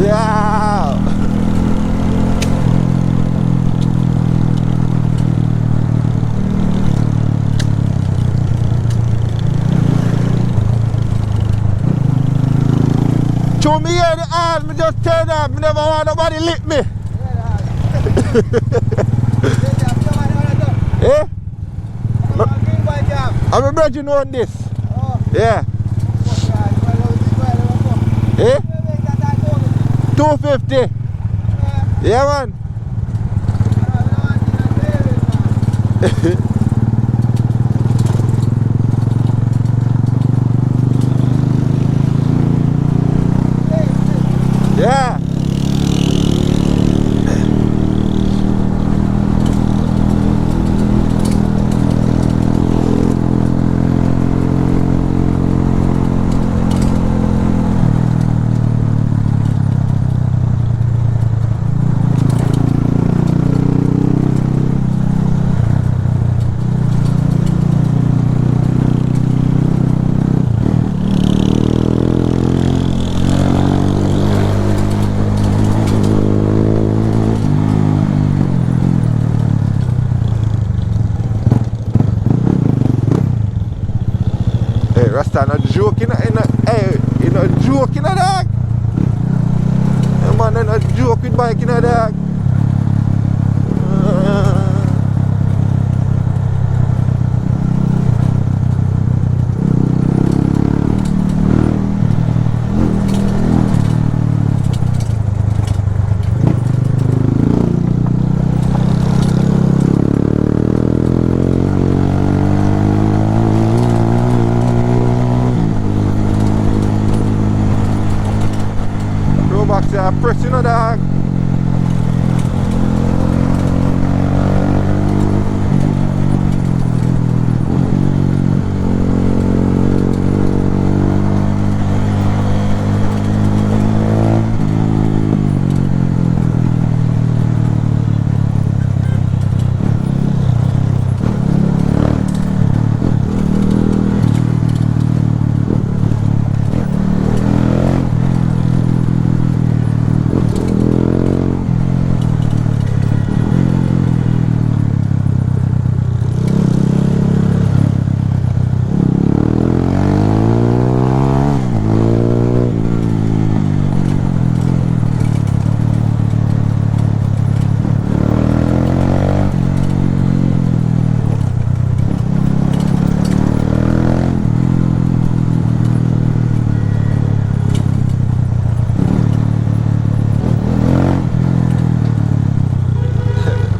Yeah. Show me here the hand, me just turn up, me never want nobody lick me. Eh? I'm a brother, you know this. Yeah. Eh? 250. Yeah, man. Yeah. Hey, Rasta not joking, hey, you not joking, dog. Hey, man, you not joke with bike, dog. Box I press, dog.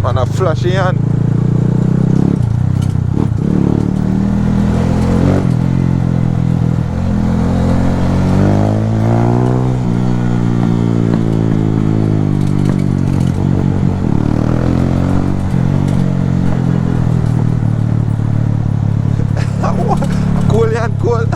Man a flashy hand. Cool hand, cool.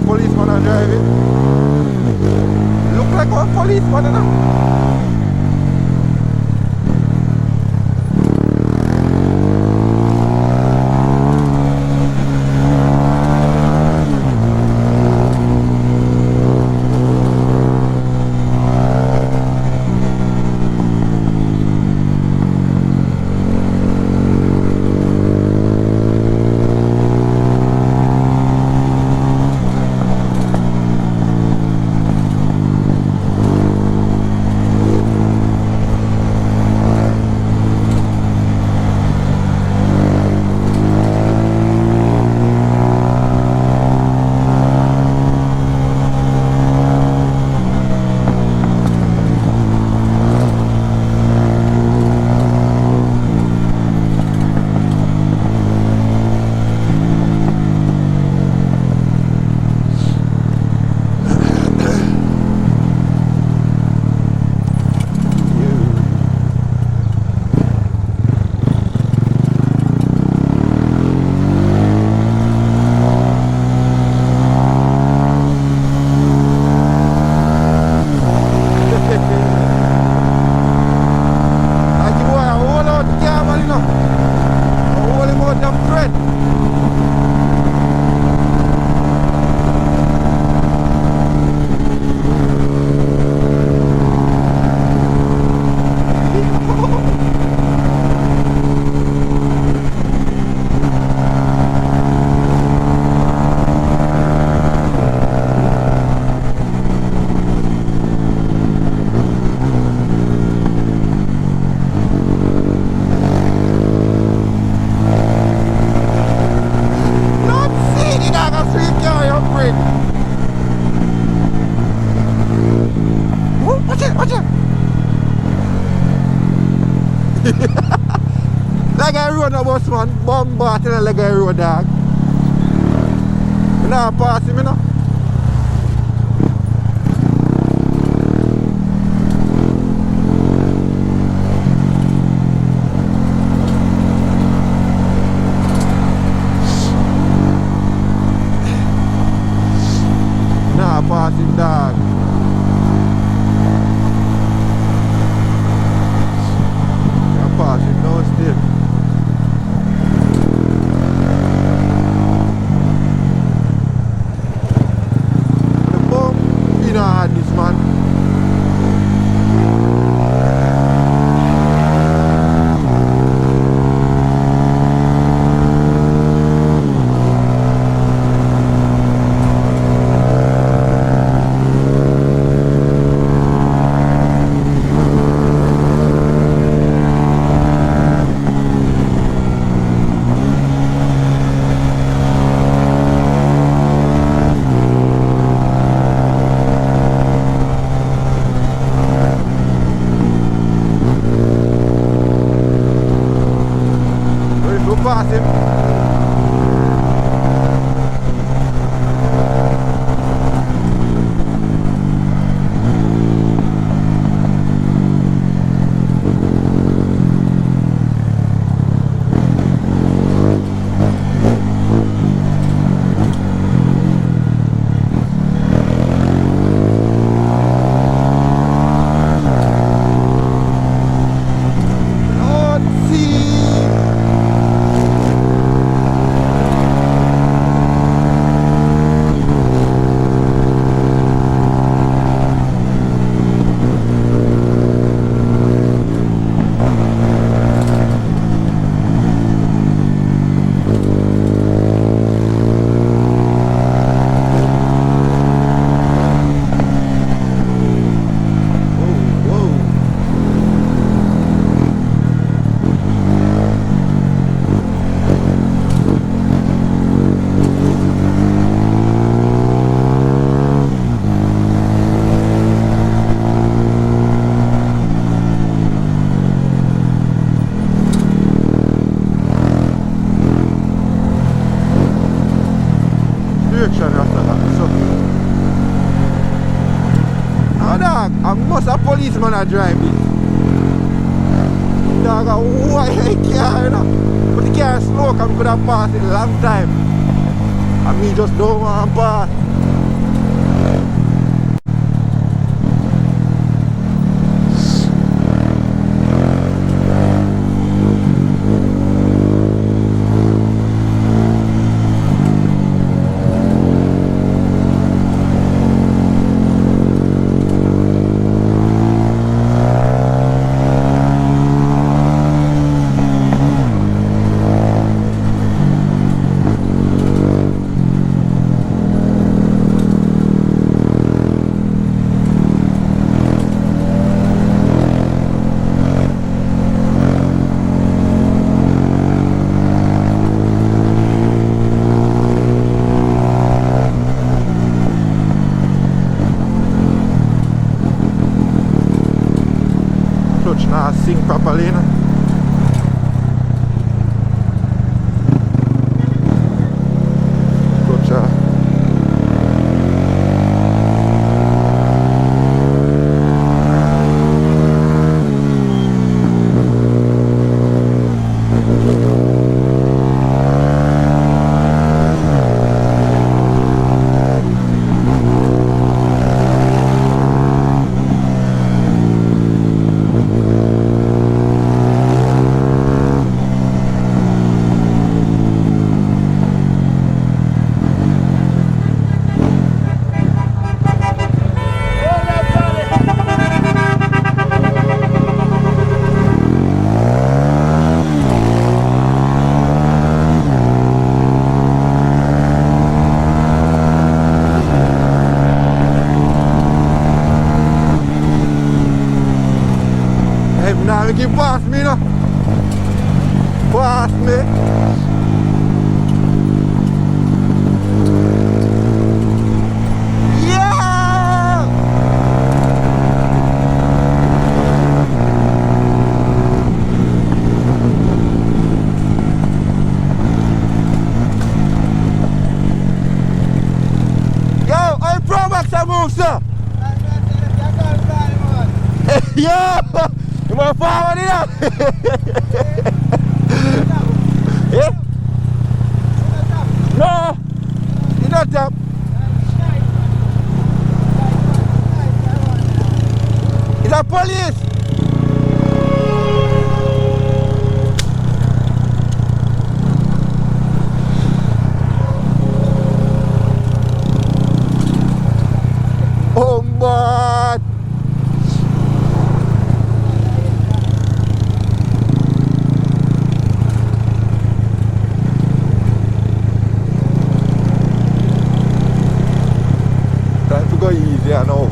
Policeman driving. Look like a policeman, you know? a bus man, bombard in the leg of the road, dog. You know, pass him, you know. Nah, pass him, dog. Yeah, pass him now still. This man. Pass him. Policeman are driving. Dog, why I care, you know? But the car slow, because I could have passed it a long time. And me just don't want to pass. Sing properly, you know? Now you pass me, no? Pass me. Yeah! move, sir. Yo! You want to forward it up? Yeah? No! You're not top. Is that police? Oh, man! Time to go easy, I know.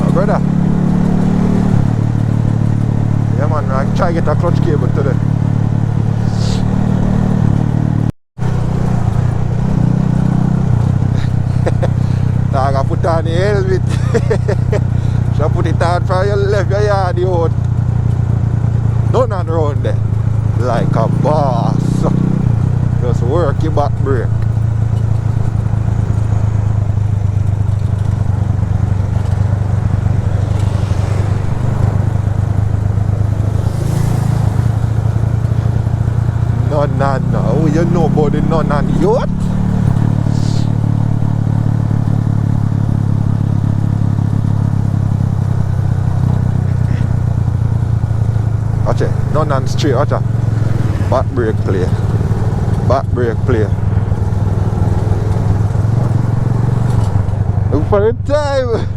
Oh, brother. Yeah, man, I try to get a clutch cable today. I gotta put on the helmet. So put it on for your left your yard, you hold. Don't on round there. Like a boss. Just work your back brake. No. Oh, you know about the none yacht? Watch it. None straight, watch it. Back brake play. Back brake play. Look for the time.